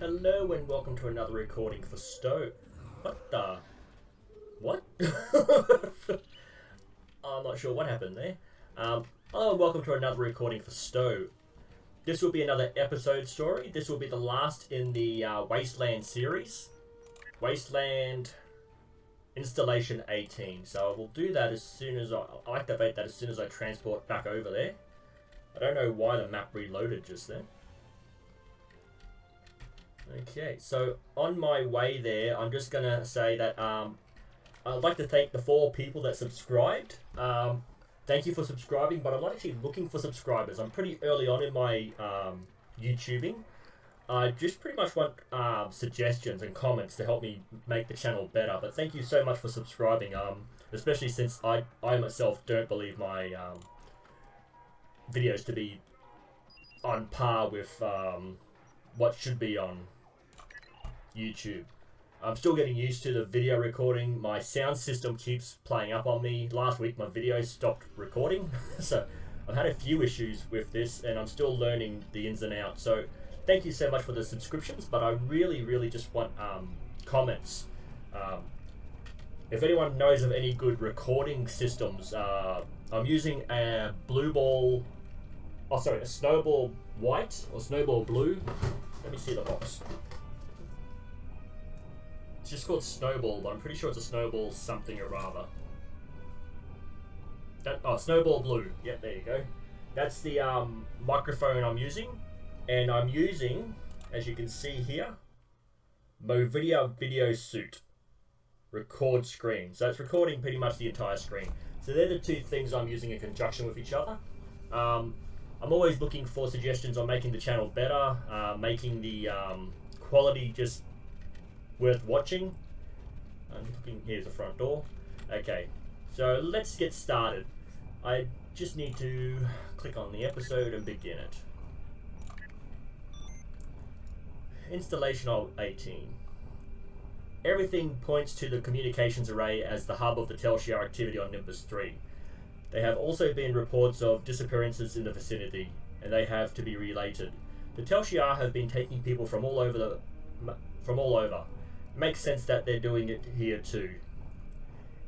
Hello and welcome to another recording for STO. What the? What? I'm not sure what happened there. Hello and welcome to another recording for STO. This will be another episode story. This will be the last in the Wasteland series. Wasteland Installation 18. So I will do that as soon as I'll activate that as soon as I transport back over there. I don't know why the map reloaded just then. Okay, so on my way there, I'm just going to say that I'd like to thank the 4 people that subscribed. Thank you for subscribing, but I'm not actually looking for subscribers. I'm pretty early on in my YouTubing. I just pretty much want suggestions and comments to help me make the channel better. But thank you so much for subscribing, especially since I myself don't believe my videos to be on par with what should be on YouTube. I'm still getting used to the video recording. My sound system keeps playing up on me. Last week my video stopped recording, so I've had a few issues with this and I'm still learning the ins and outs. So thank you so much for the subscriptions, but I really just want comments. If anyone knows of any good recording systems, I'm using a a Snowball White or Snowball Blue. Let me see the box. It's just called Snowball, but I'm pretty sure it's a Snowball something or other. Snowball Blue. Yeah, there you go. That's the microphone I'm using. And I'm using, as you can see here, Movidia Video Suite. Record screen. So it's recording pretty much the entire screen. So they're the 2 things I'm using in conjunction with each other. I'm always looking for suggestions on making the channel better, making the quality just worth watching. I'm looking, here's the front door. Okay, so let's get started. I just need to click on the episode and begin it. Installation of 18. Everything points to the communications array as the hub of the Telshia activity on Nimbus 3. There have also been reports of disappearances in the vicinity, and they have to be related. The Telshia have been taking people from all over. It makes sense that they're doing it here too.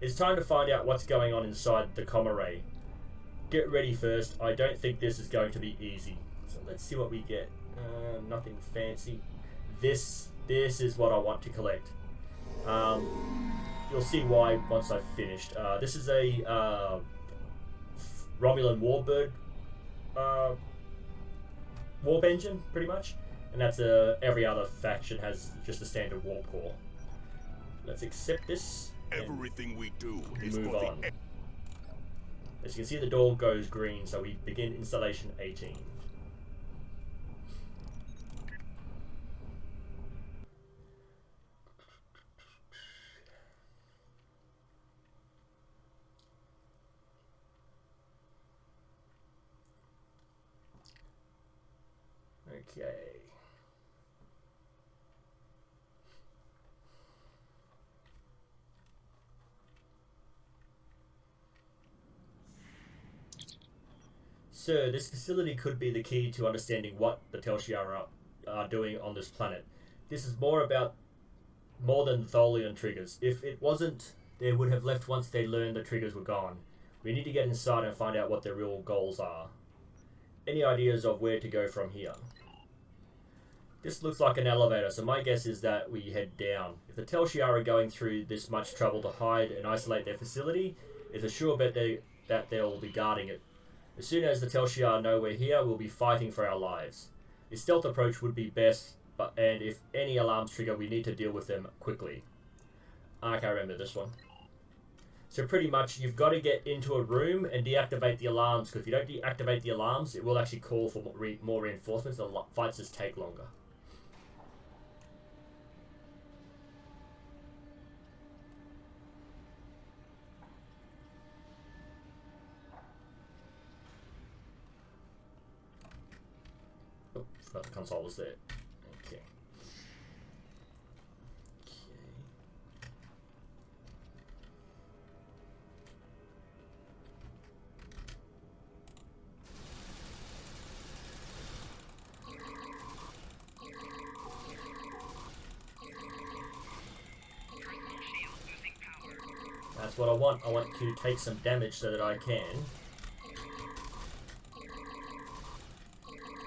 It's time to find out what's going on inside the comm array. Get ready first. I don't think this is going to be easy. So let's see what we get. Nothing fancy. This is what I want to collect. You'll see why once I've finished. This is a Romulan Warbird warp engine, pretty much, and that's every other faction has just a standard warp core. Let's accept this. Everything we do is move for on. the As you can see, the door goes green, so we begin installation 18. Okay. So this facility could be the key to understanding what the Telshia are doing on this planet. This is more than Tholian triggers. If it wasn't, they would have left once they learned the triggers were gone. We need to get inside and find out what their real goals are. Any ideas of where to go from here? This looks like an elevator, so my guess is that we head down. If the Telshia are going through this much trouble to hide and isolate their facility, it's a sure bet that they'll be guarding it. As soon as the Telshia know we're here, we'll be fighting for our lives. A stealth approach would be best, and if any alarms trigger, we need to deal with them quickly. I can't remember this one. So pretty much, you've got to get into a room and deactivate the alarms, because if you don't deactivate the alarms, it will actually call for more reinforcements, and the fights just take longer. Oh, forgot the console was there. Okay. That's what I want. I want to take some damage so that I can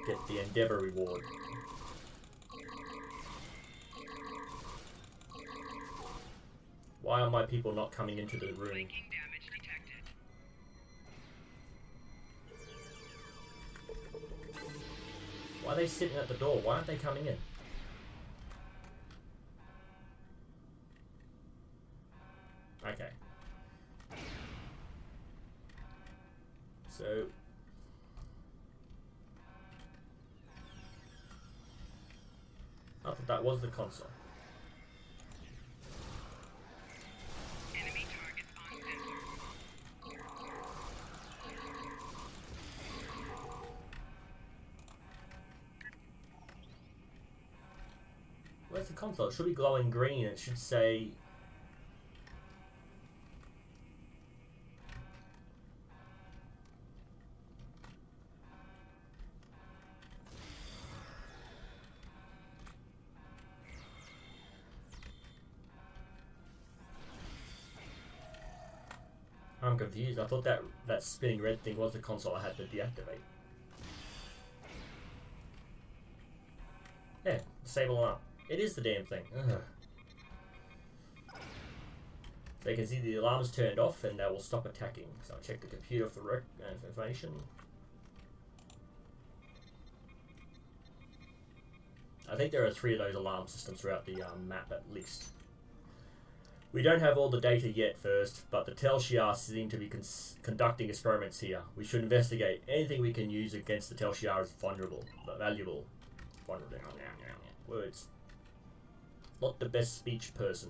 get the Endeavor reward. Why are my people not coming into the room? Why are they sitting at the door? Why aren't they coming in? Okay. So... I thought that was the console. Enemy target on sensor. Where's the console? It should be glowing green. It should say... I'm confused. I thought that spinning red thing was the console I had to deactivate. Yeah, disable alarm. It is the damn thing. Ugh. So you can see the alarm is turned off and that will stop attacking. So I'll check the computer for information. I think there are 3 of those alarm systems throughout the map at least. We don't have all the data yet first, but the Tel Shiar seem to be conducting experiments here. We should investigate. Anything we can use against the Tel Shiar is vulnerable, but valuable. Vulnerable. Words. Not the best speech person.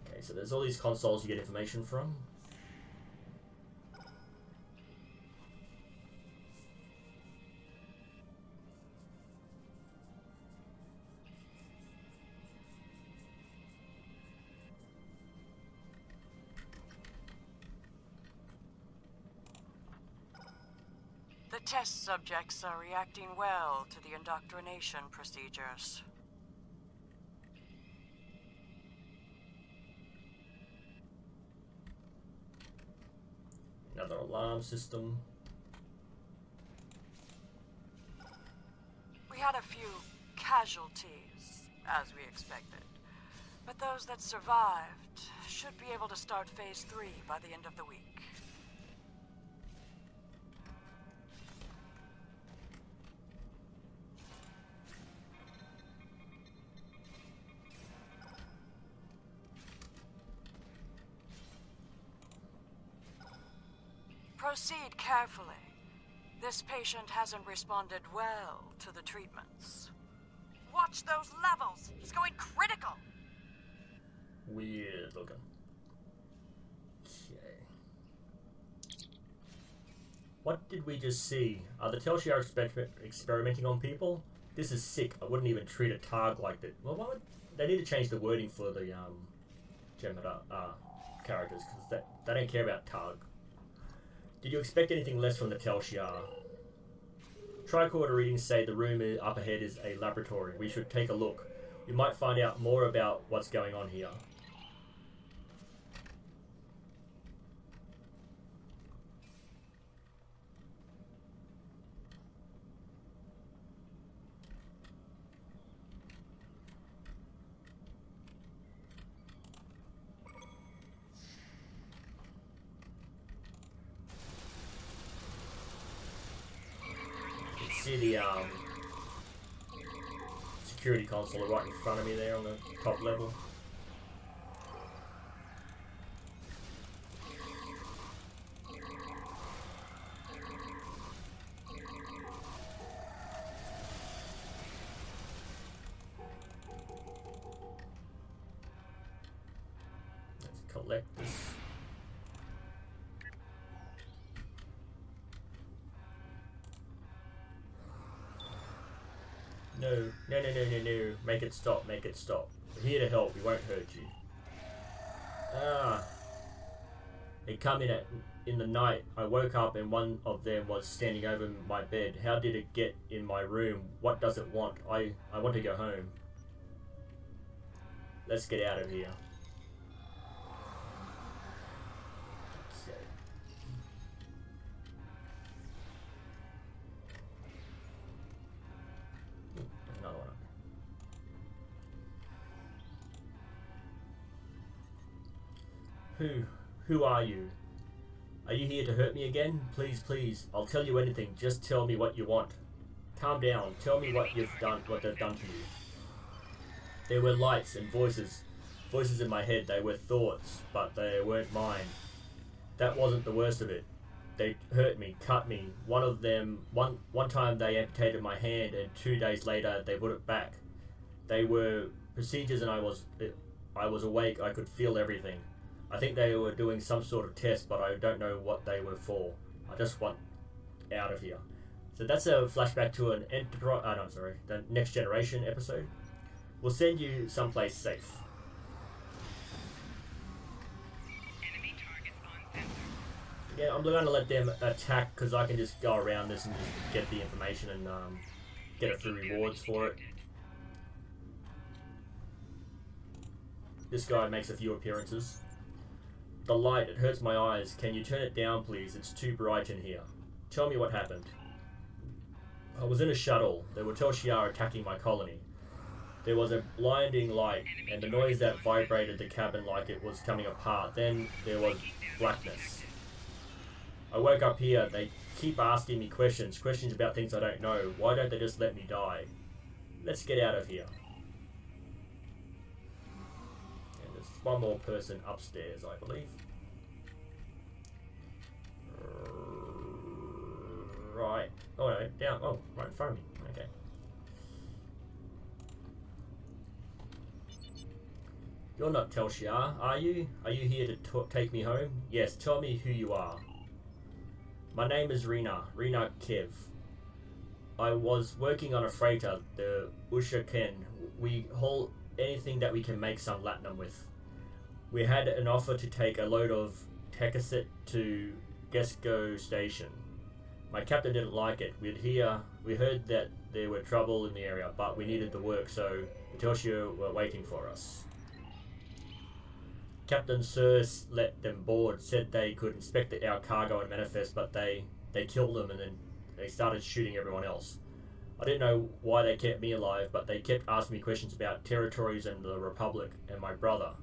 Okay, so there's all these consoles you get information from. The test subjects are reacting well to the indoctrination procedures. Another alarm system. We had a few casualties, as we expected. But those that survived should be able to start Phase 3 by the end of the week. Proceed carefully. This patient hasn't responded well to the treatments. Watch those levels! He's going critical! Weird looking. Okay. What did we just see? Are the Tel Shiar experimenting on people? This is sick. I wouldn't even treat a Targ like that. Well, why would they need to change the wording for the jem'hadar characters because they don't care about Targ. Did you expect anything less from the Tel Shiar? Tricorder readings say the room up ahead is a laboratory. We should take a look. We might find out more about what's going on here. See the security console right in front of me there on the top level. Let's collect this. No. Make it stop, make it stop. We're here to help, we won't hurt you. They come in the night. I woke up and one of them was standing over my bed. How did it get in my room? What does it want? I want to go home. Let's get out of here. Who? Who are you? Are you here to hurt me again? Please, please. I'll tell you anything. Just tell me what you want. Calm down. Tell me what you've done. What they've done to you. There were lights and voices. Voices in my head. They were thoughts, but they weren't mine. That wasn't the worst of it. They hurt me, cut me. One of them, one time they amputated my hand, and 2 days later they put it back. They were procedures, and I was awake. I could feel everything. I think they were doing some sort of test, but I don't know what they were for. I just want out of here. So that's a flashback to an the Next Generation episode. We'll send you someplace safe. Enemy target on sensor. Yeah, I'm going to let them attack because I can just go around this and just get the information and get a few rewards for it. This guy makes a few appearances. The light, it hurts my eyes. Can you turn it down, please? It's too bright in here. Tell me what happened. I was in a shuttle. There were Tel'Shar attacking my colony. There was a blinding light and the noise that vibrated the cabin like it was coming apart. Then there was blackness. I woke up here. They keep asking me questions about things I don't know. Why don't they just let me die? Let's get out of here. And there's one more person upstairs, I believe. Right. Oh no, down. Oh, right in front of me. Okay. You're not Tel'Shar, are you? Are you here to take me home? Yes, tell me who you are. My name is Rena Kev. I was working on a freighter, the Usha Ken. We haul anything that we can make some latinum with. We had an offer to take a load of Tekasit to Gesco Station. My captain didn't like it. We heard that there were trouble in the area, but we needed the work, so the Tel'Shar were waiting for us. Captain Sir let them board, said they could inspect our cargo and manifest, but they killed them and then they started shooting everyone else. I didn't know why they kept me alive, but they kept asking me questions about territories and the Republic and my brother.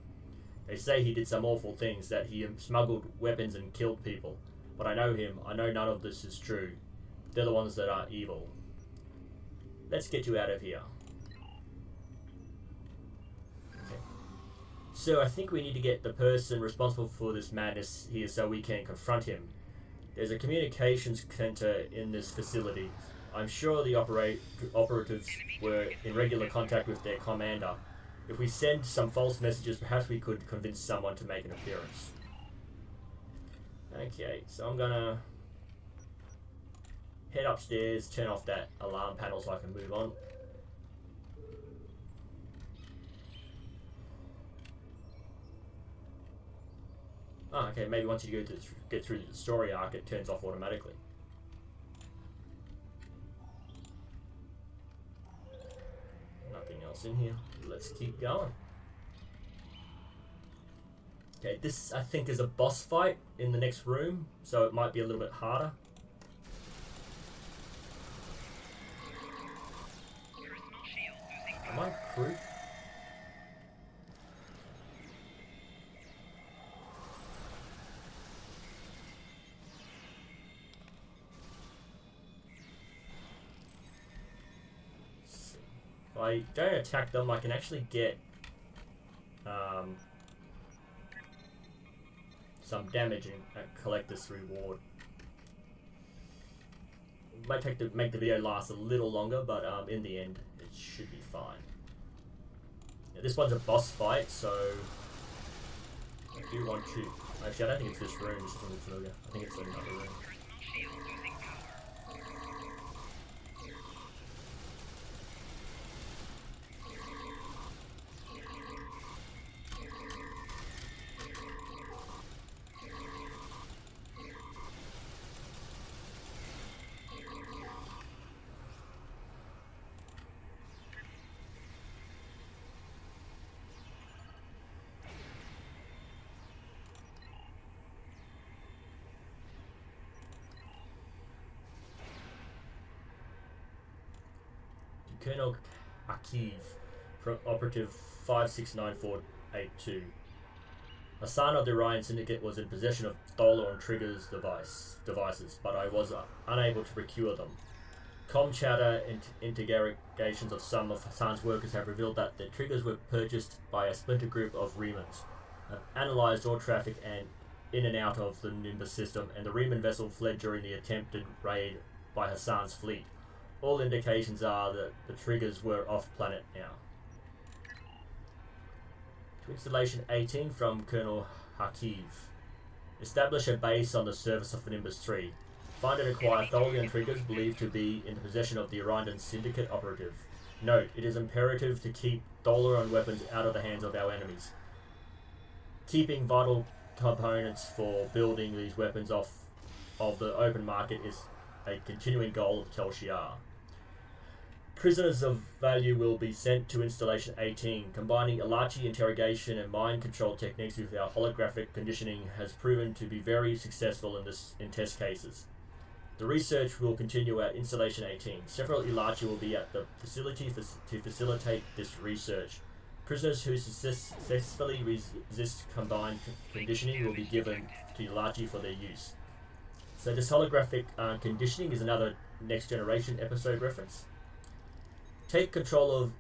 They say he did some awful things, that he smuggled weapons and killed people. But I know him. I know none of this is true. They're the ones that are evil. Let's get you out of here. Okay. So I think we need to get the person responsible for this madness here so we can confront him. There's a communications center in this facility. I'm sure the operatives were in regular contact with their commander. If we send some false messages, perhaps we could convince someone to make an appearance. Okay, so I'm gonna head upstairs, turn off that alarm panel so I can move on. Oh, okay, maybe once you get through the story arc, it turns off automatically. Nothing else in here. Let's keep going. Okay, this I think is a boss fight in the next room, so it might be a little bit harder. Am I crew? If I don't attack them, I can actually get some damage and collect this reward. It might take to make the video last a little longer, but in the end, it should be fine. Yeah, this one's a boss fight, so I do want to. Actually, I don't think it's this room. This doesn't look familiar. I think it's another room. Colonel Akiv from Operative 569482. A son of the Orion Syndicate was in possession of Stoller and Trigger's devices, but I was unable to procure them. Com chatter interrogations of some of Hassan's workers have revealed that the triggers were purchased by a splinter group of Remans. Have analysed all traffic and in and out of the Nimbus system, and the Reman vessel fled during the attempted raid by Hassan's fleet. All indications are that the triggers were off-planet now. To Installation 18 from Colonel Hakiv. Establish a base on the surface of Nimbus 3. Find and acquire Tholian triggers believed to be in the possession of the Orion Syndicate operative. Note, it is imperative to keep Tholian weapons out of the hands of our enemies. Keeping vital components for building these weapons off of the open market is a continuing goal of Tel Shiar. Prisoners of value will be sent to Installation 18. Combining Ilachi interrogation and mind control techniques with our holographic conditioning has proven to be very successful in test cases. The research will continue at Installation 18. Several Ilachi will be at the facility to facilitate this research. Prisoners who successfully resist combined conditioning will be given to Ilachi for their use. So this holographic conditioning is another Next Generation episode reference. Take control of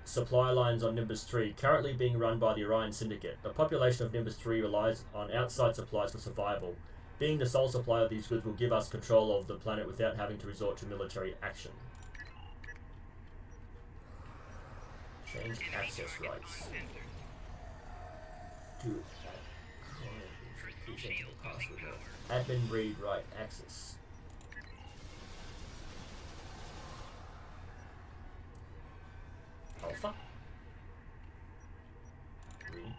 supply lines on Nimbus 3, currently being run by the Orion Syndicate. The population of Nimbus 3 relies on outside supplies for survival. Being the sole supplier of these goods will give us control of the planet without having to resort to military action. Change access rights. To admin read write access. Alpha. Read.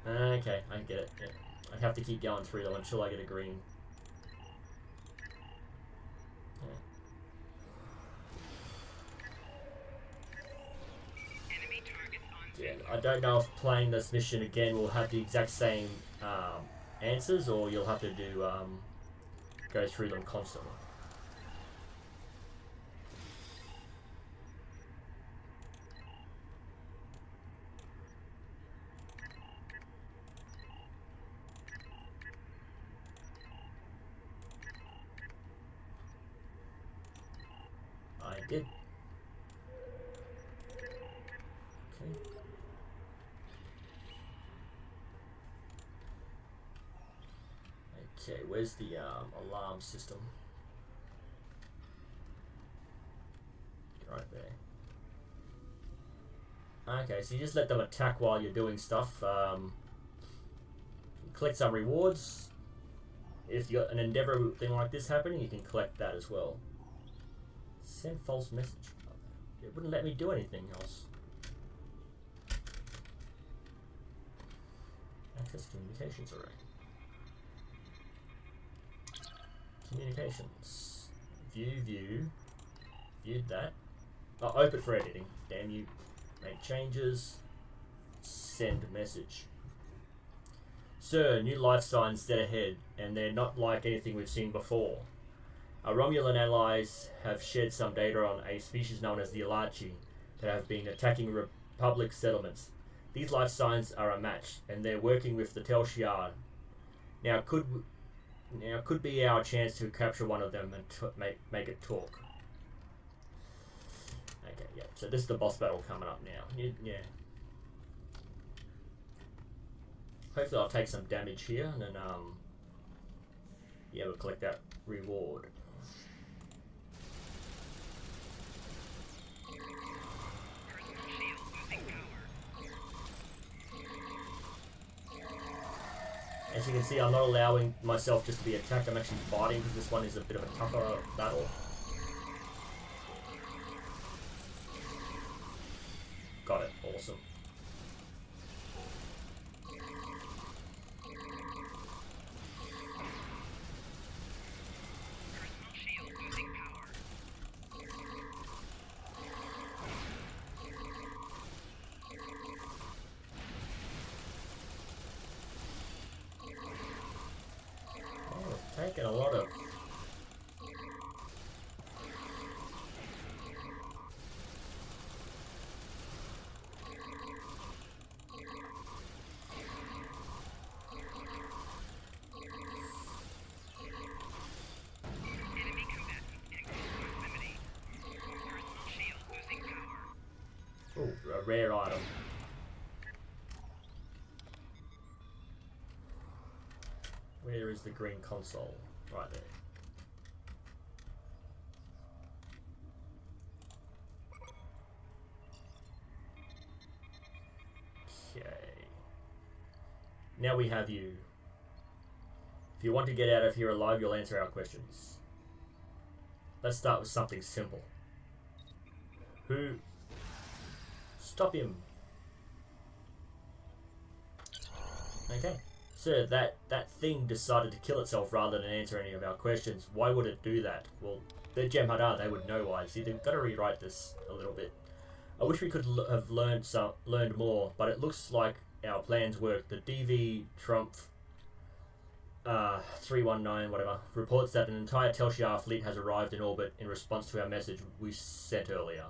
Okay, I get it. Yeah. I have to keep going through them until I get a green. Yeah. I don't know if playing this mission again will have the exact same answers, or you'll have to do go through them constantly. I did. Okay. Okay, where's the alarm system? Right there. Okay, so you just let them attack while you're doing stuff. Collect some rewards. If you got an Endeavor thing like this happening, you can collect that as well. Send false message. It wouldn't let me do anything else. Access communications array. Communications. View. Viewed that. Oh, open for editing. Damn you. Make changes. Send message. Sir, new life signs dead ahead, and they're not like anything we've seen before. Our Romulan allies have shared some data on a species known as the Ilachi that have been attacking Republic settlements. These life signs are a match, and they're working with the Tel Shiar. Now could be our chance to capture one of them and make it talk. Okay, yeah. So this is the boss battle coming up now. Yeah. Hopefully I'll take some damage here, and then yeah, we'll collect that reward. As you can see, I'm not allowing myself just to be attacked. I'm actually fighting because this one is a bit of a tougher battle. Got it. Awesome. Taking a lot of a rare item. Where is the green console? Right there. Okay. Now we have you. If you want to get out of here alive, you'll answer our questions. Let's start with something simple. Who? Stop him. Okay. Sir, that thing decided to kill itself rather than answer any of our questions. Why would it do that? Well, they're jem'hadar, they would know why. See, they've got to rewrite this a little bit. I wish we could have learned more, but it looks like our plans work. The DV Trump 319 whatever reports that an entire Tel'Shar fleet has arrived in orbit in response to our message we sent earlier.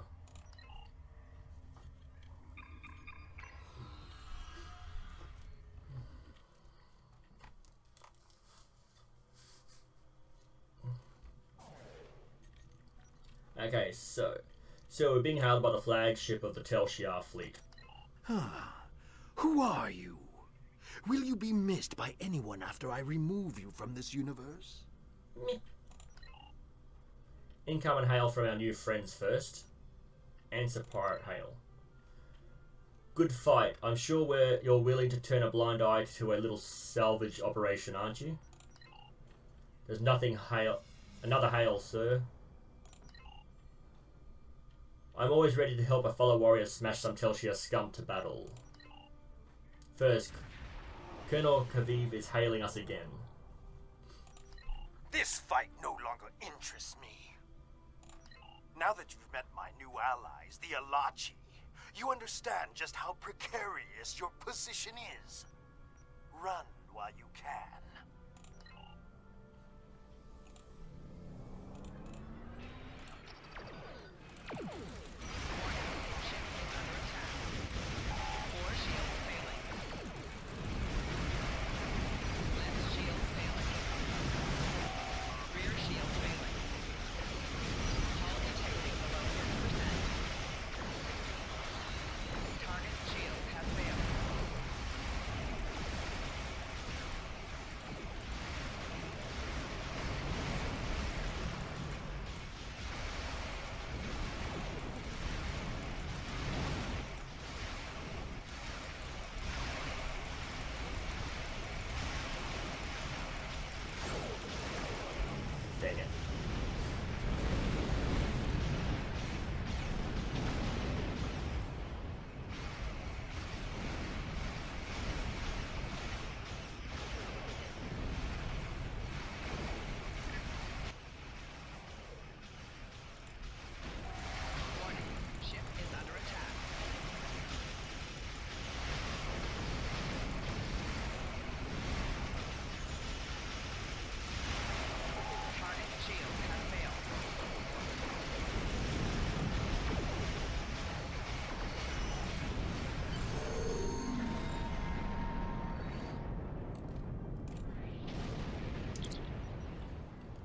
Okay, so we're being hailed by the flagship of the Tel'Shar fleet. Who are you? Will you be missed by anyone after I remove you from this universe? Income and hail from our new friends first. Answer pirate hail. Good fight. I'm sure you're willing to turn a blind eye to a little salvage operation, aren't you? There's nothing another hail, sir. I'm always ready to help a fellow warrior smash some Tel'Shar scum to battle. First, Colonel Kaviv is hailing us again. This fight no longer interests me. Now that you've met my new allies, the Alachi, you understand just how precarious your position is. Run while you can. Dang it. Warning. Ship is under attack. Target shield has failed.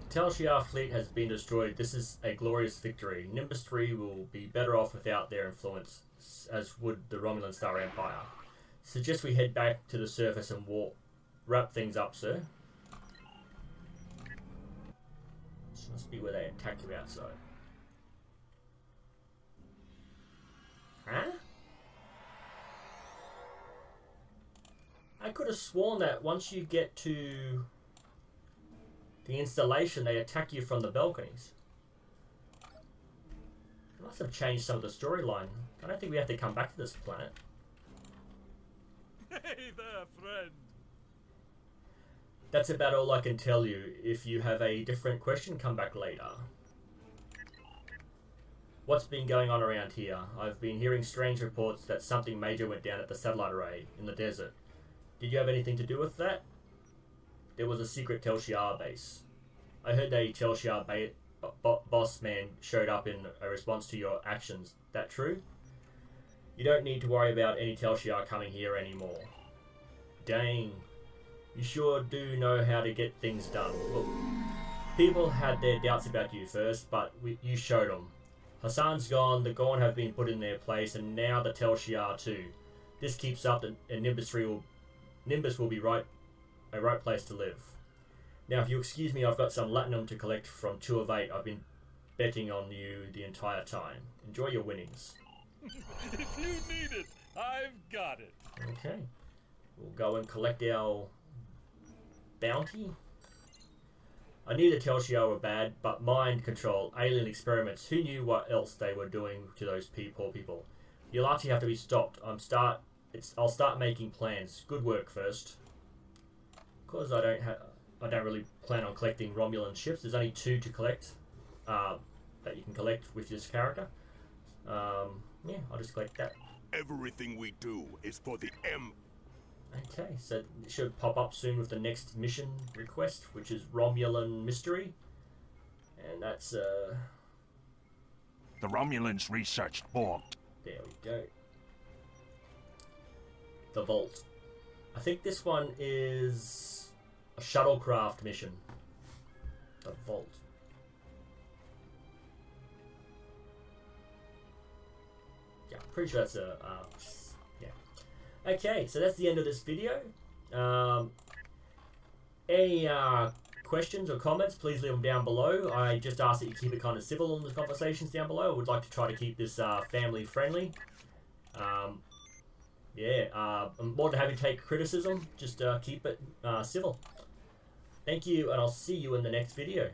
Tel'Shar fleet has been destroyed. This is a glorious victory. Nimbus 3 will be better off without their influence, as would the Romulan Star Empire. Suggest we head back to the surface and wrap things up, sir. This must be where they attack you outside. Huh? I could have sworn that once you get to the installation, they attack you from the balconies. They must have changed some of the storyline. I don't think we have to come back to this planet. Hey there, friend. That's about all I can tell you. If you have a different question, come back later. What's been going on around here? I've been hearing strange reports that something major went down at the satellite array in the desert. Did you have anything to do with that? There was a secret Tel'Shar base. I heard a Tel'Shar boss man showed up in a response to your actions. That true? You don't need to worry about any Tel'Shar coming here anymore. Dang. You sure do know how to get things done. Look, people had their doubts about you first, but you showed them. Hassan's gone, the Gorn have been put in their place, and now the Tel Shiar too. This keeps up, and Nimbus will be a right place to live. Now, if you excuse me, I've got some Latinum to collect from 2 of 8. I've been betting on you the entire time. Enjoy your winnings. If you need it, I've got it. Okay. We'll go and collect our bounty. I knew the Tel Shiar were bad, but mind control, alien experiments, who knew what else they were doing to those poor people? The Alachi have to be stopped. I'll start making plans. Good work first. Because I don't really plan on collecting Romulan ships. There's only 2 to collect that you can collect with this character. Yeah, I'll just collect that. Everything we do is for the Okay, so it should pop up soon with the next mission request, which is Romulan Mystery. And that's, The Romulans researched Borg. there we go. The Vault. I think this one is a shuttlecraft mission. The Vault. Yeah, pretty sure that's a, yeah. Okay, so that's the end of this video. Any questions or comments, please leave them down below. I just ask that you keep it kind of civil in the conversations down below. I would like to try to keep this family friendly. I'm more than happy to take criticism. Just keep it civil. Thank you, and I'll see you in the next video.